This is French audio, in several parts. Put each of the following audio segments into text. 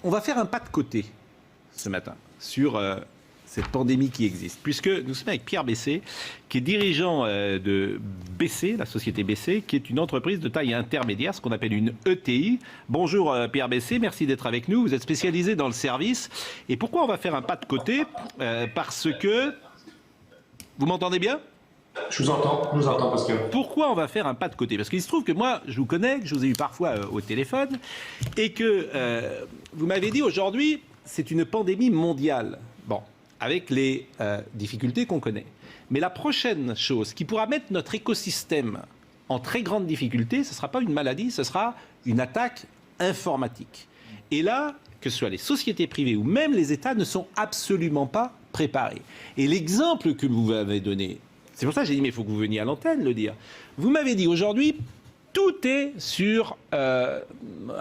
on va faire un pas de côté ce matin sur cette pandémie qui existe, puisque nous sommes avec Pierre Bessé, qui est dirigeant de Bessé, la société Bessé, qui est une entreprise de taille intermédiaire, ce qu'on appelle une ETI. Bonjour Pierre Bessé, merci d'être avec nous. Vous êtes spécialisé dans le service. Et pourquoi on va faire un pas de côté? Parce que... Vous m'entendez bien? Je vous entends parce que... Pourquoi on va faire un pas de côté? Parce qu'il se trouve que moi, je vous connais, que je vous ai eu parfois au téléphone, et que vous m'avez dit aujourd'hui, c'est une pandémie mondiale. Bon, avec les difficultés qu'on connaît. Mais la prochaine chose qui pourra mettre notre écosystème en très grande difficulté, ce ne sera pas une maladie, ce sera une attaque informatique. Et là, que ce soit les sociétés privées ou même les États ne sont absolument pas préparés. Et l'exemple que vous m'avez donné, c'est pour ça que j'ai dit, mais il faut que vous veniez à l'antenne le dire. Vous m'avez dit aujourd'hui, tout est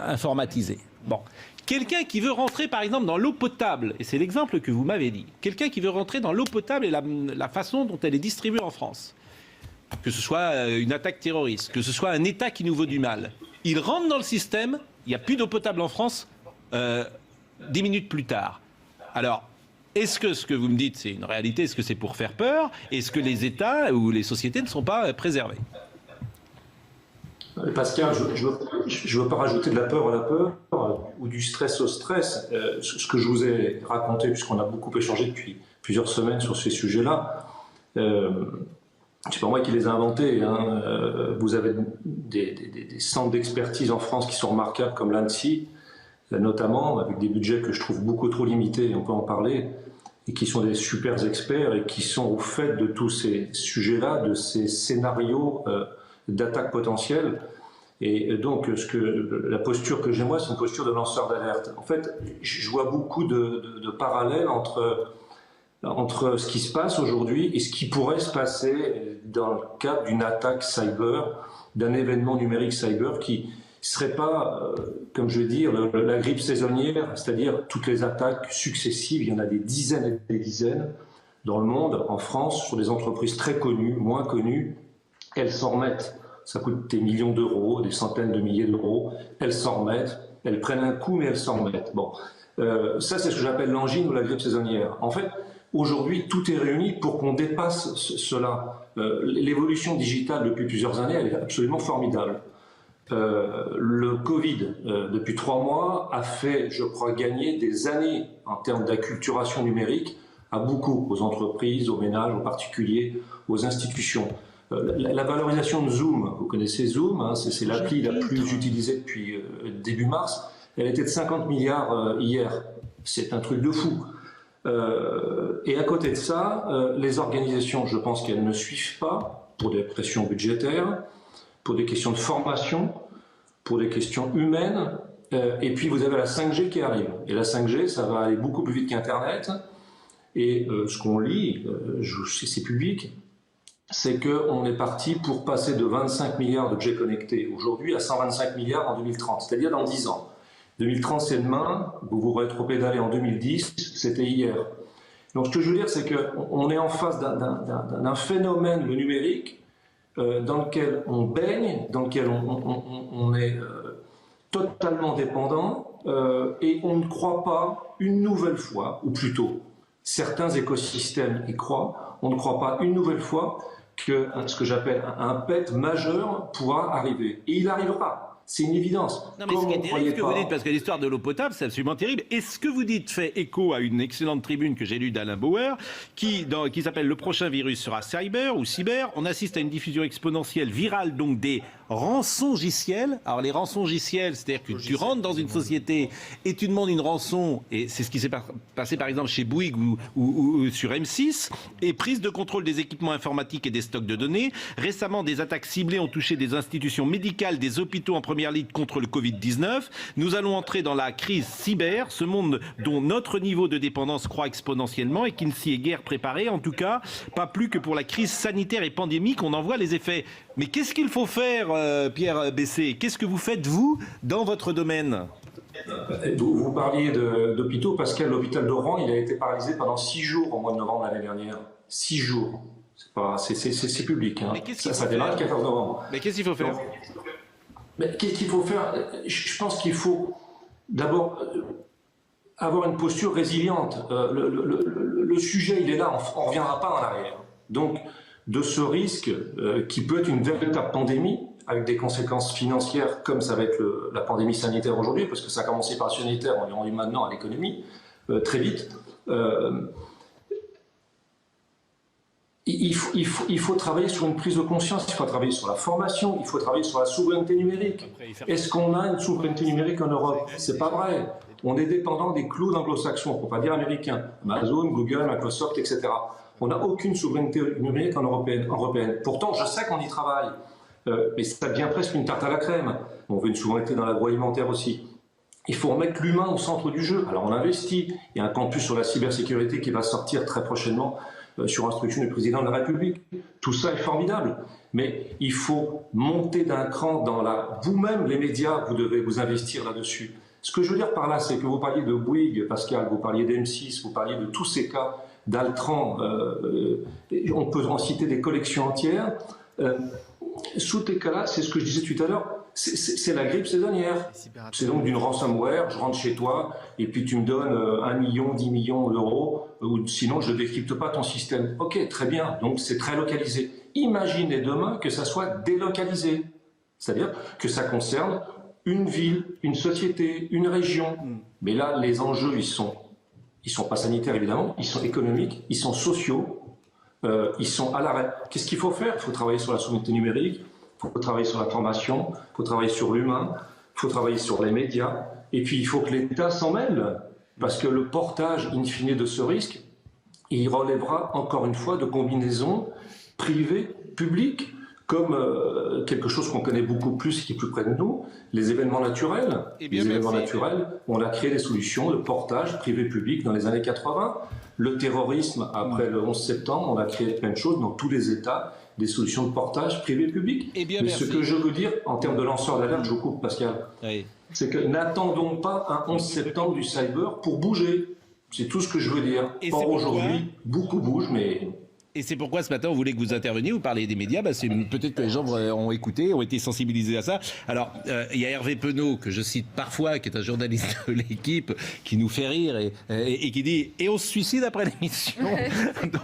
informatisé. Bon. Quelqu'un qui veut rentrer, par exemple, dans l'eau potable, et c'est l'exemple que vous m'avez dit, quelqu'un qui veut rentrer dans l'eau potable et la façon dont elle est distribuée en France, que ce soit une attaque terroriste, que ce soit un État qui nous veut du mal, il rentre dans le système, il n'y a plus d'eau potable en France 10 minutes plus tard. Alors, est-ce que ce que vous me dites, c'est une réalité? Est-ce que c'est pour faire peur? Est-ce que les États ou les sociétés ne sont pas préservés? Pascal, je ne veux pas rajouter de la peur à la peur ou du stress au stress. Ce que je vous ai raconté, puisqu'on a beaucoup échangé depuis plusieurs semaines sur ces sujets-là, c'est pas moi qui les ai inventés. Hein. Vous avez des centres d'expertise en France qui sont remarquables, comme l'ANSSI, notamment, avec des budgets que je trouve beaucoup trop limités, on peut en parler, et qui sont des super experts et qui sont au fait de tous ces sujets-là, de ces scénarios d'attaque potentielle. Et donc, la posture que j'ai moi, c'est une posture de lanceur d'alerte. En fait, je vois beaucoup de parallèles entre ce qui se passe aujourd'hui et ce qui pourrait se passer dans le cadre d'une attaque cyber, d'un événement numérique cyber qui serait pas, comme je veux dire, la grippe saisonnière, c'est-à-dire toutes les attaques successives. Il y en a des dizaines et des dizaines dans le monde, en France, sur des entreprises très connues, moins connues. Elles s'en remettent. Ça coûte des millions d'euros, des centaines de milliers d'euros. Elles s'en remettent. Elles prennent un coup, mais elles s'en remettent. Bon, ça, c'est ce que j'appelle l'angine ou la grippe saisonnière. En fait, aujourd'hui, tout est réuni pour qu'on dépasse cela. L'évolution digitale depuis plusieurs années, elle est absolument formidable. Le Covid, depuis 3 mois, a fait, je crois, gagner des années en termes d'acculturation numérique à beaucoup, aux entreprises, aux ménages, aux particuliers, aux institutions. La valorisation de Zoom, vous connaissez Zoom, hein, c'est l'appli la plus utilisée depuis début mars, elle était de 50 milliards hier. C'est un truc de fou. Et à côté de ça, les organisations, je pense qu'elles ne suivent pas pour des pressions budgétaires, pour des questions de formation, pour des questions humaines, et puis vous avez la 5G qui arrive. Et la 5G, ça va aller beaucoup plus vite qu'Internet. Et ce qu'on lit, c'est public, c'est qu'on est parti pour passer de 25 milliards d'objets connectés aujourd'hui à 125 milliards en 2030, c'est-à-dire dans 10 ans. 2030, c'est demain, vous vous rétropédalez en 2010, c'était hier. Donc ce que je veux dire, c'est qu'on est en face d'un phénomène, le numérique, dans lequel on baigne, dans lequel on est totalement dépendant, et on ne croit pas une nouvelle fois, ou plutôt certains écosystèmes y croient, on ne croit pas une nouvelle fois que ce que j'appelle un pet majeur pourra arriver. Et il arrivera. C'est une évidence. Non, mais ce qui est terrible, ce que vous dites, parce que l'histoire de l'eau potable, c'est absolument terrible. Et ce que vous dites fait écho à une excellente tribune que j'ai lue d'Alain Bauer, qui s'appelle « Le prochain virus sera cyber » ou cyber. On assiste à une diffusion exponentielle virale, donc des rançongiciels. Alors les rançongiciels, c'est-à-dire que tu rentres dans une société et tu demandes une rançon, et c'est ce qui s'est passé par exemple chez Bouygues ou sur M6, et prise de contrôle des équipements informatiques et des stocks de données. Récemment, des attaques ciblées ont touché des institutions médicales, des hôpitaux en première ligne contre le Covid-19. Nous allons entrer dans la crise cyber, ce monde dont notre niveau de dépendance croît exponentiellement et qui ne s'y est guère préparé, en tout cas pas plus que pour la crise sanitaire et pandémique, on en voit les effets. Mais qu'est-ce qu'il faut faire, Pierre Bessé? Qu'est-ce que vous faites, vous, dans votre domaine? Vous parliez d'hôpitaux. Pascal, l'hôpital d'Oran, il a été paralysé pendant 6 jours au mois de novembre l'année dernière. 6 jours. C'est public. Hein. Ça démarre le 14 novembre. Mais qu'est-ce qu'il faut faire? Qu'est-ce qu'il faut faire? Je pense qu'il faut d'abord avoir une posture résiliente. Le sujet, il est là, on ne reviendra pas en arrière. Donc, de ce risque qui peut être une véritable pandémie, avec des conséquences financières comme ça va être la pandémie sanitaire aujourd'hui, parce que ça a commencé par le sanitaire, on est rendu maintenant à l'économie, très vite. Il faut travailler sur une prise de conscience, il faut travailler sur la formation, il faut travailler sur la souveraineté numérique. Est-ce qu'on a une souveraineté numérique en Europe? C'est pas vrai. On est dépendant des clous anglo-saxons, pour ne pas dire américains. Amazon, Google, Microsoft, etc. On n'a aucune souveraineté numérique en européenne. Pourtant, je sais qu'on y travaille. Mais ça devient presque une tarte à la crème. On veut une souveraineté dans l'agroalimentaire aussi. Il faut remettre l'humain au centre du jeu. Alors on investit. Il y a un campus sur la cybersécurité qui va sortir très prochainement sur instruction du président de la République. Tout ça est formidable. Mais il faut monter d'un cran dans la... Vous-même, les médias, vous devez vous investir là-dessus. Ce que je veux dire par là, c'est que vous parliez de Bouygues, Pascal, vous parliez d'M6, vous parliez de tous ces cas d'Altran. On peut en citer des collections entières. Sous ces cas-là, c'est ce que je disais tout à l'heure, c'est la grippe saisonnière. C'est donc d'une ransomware, je rentre chez toi et puis tu me donnes 1 million, 10 millions d'euros, ou sinon je ne décrypte pas ton système. Ok, très bien, donc c'est très localisé. Imaginez demain que ça soit délocalisé. C'est-à-dire que ça concerne une ville, une société, une région. Mais là, les enjeux, ils sont pas sanitaires évidemment, ils sont économiques, ils sont sociaux. Ils sont à l'arrêt. Qu'est-ce qu'il faut faire? Il faut travailler sur la souveraineté numérique, il faut travailler sur la formation, il faut travailler sur l'humain, il faut travailler sur les médias, et puis il faut que l'État s'en mêle, parce que le portage in fine de ce risque, il relèvera encore une fois de combinaisons privées-publiques, comme quelque chose qu'on connaît beaucoup plus et qui est plus près de nous, les événements naturels. Les événements naturels, on a créé des solutions de portage privé-public dans les années 80. Le terrorisme, après le 11 septembre, on a créé plein de choses dans tous les États, des solutions de portage privé-public. Mais ce que je veux dire, en termes de lanceur d'alerte, je vous coupe Pascal, c'est que n'attendons pas un 11 septembre du cyber pour bouger. C'est tout ce que je veux dire. Or aujourd'hui, beaucoup bougent, mais... Et c'est pourquoi ce matin on voulait que vous interveniez, vous parliez des médias, peut-être que les gens ont écouté, ont été sensibilisés à ça. Alors il y a Hervé Penaud, que je cite parfois, qui est un journaliste de l'équipe, qui nous fait rire et qui dit « Et on se suicide après l'émission ?»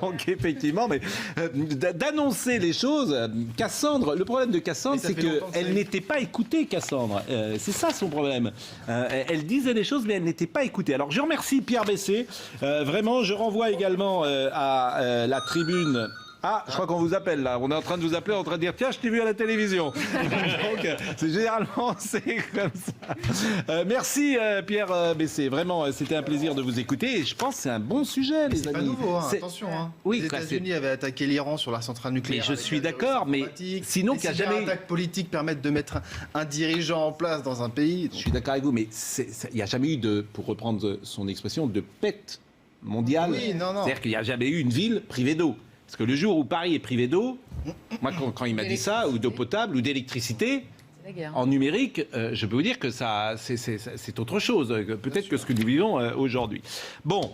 Donc effectivement, mais d'annoncer les choses, Cassandre, le problème de Cassandre, c'est qu'elle n'était pas écoutée, Cassandre. C'est ça son problème. Elle disait des choses, mais elle n'était pas écoutée. Alors je remercie Pierre Bessé. Vraiment, je renvoie également à la tribune. Ah, je crois qu'on vous appelle là. On est en train de vous appeler, en train de dire tiens, je t'ai vu à la télévision. Donc, généralement, c'est comme ça. Merci Pierre Bessé. Vraiment, c'était un plaisir de vous écouter. Et je pense que c'est un bon sujet, les amis. C'est pas nouveau, hein, attention. Hein. Oui, les États-Unis avaient attaqué l'Iran sur la centrale nucléaire. Mais je suis d'accord, mais sinon qu'il n'y a jamais. Les attaques politiques permettent de mettre un dirigeant en place dans un pays. Donc... Je suis d'accord avec vous, mais il n'y a jamais eu de, pour reprendre son expression, de pète mondiale. Oui, non. C'est-à-dire qu'il n'y a jamais eu une ville privée d'eau. Parce que le jour où Paris est privé d'eau, moi quand il m'a dit ça, ou d'eau potable, ou d'électricité, en numérique, je peux vous dire que ça, c'est autre chose, peut-être que ce que nous vivons aujourd'hui. Bon.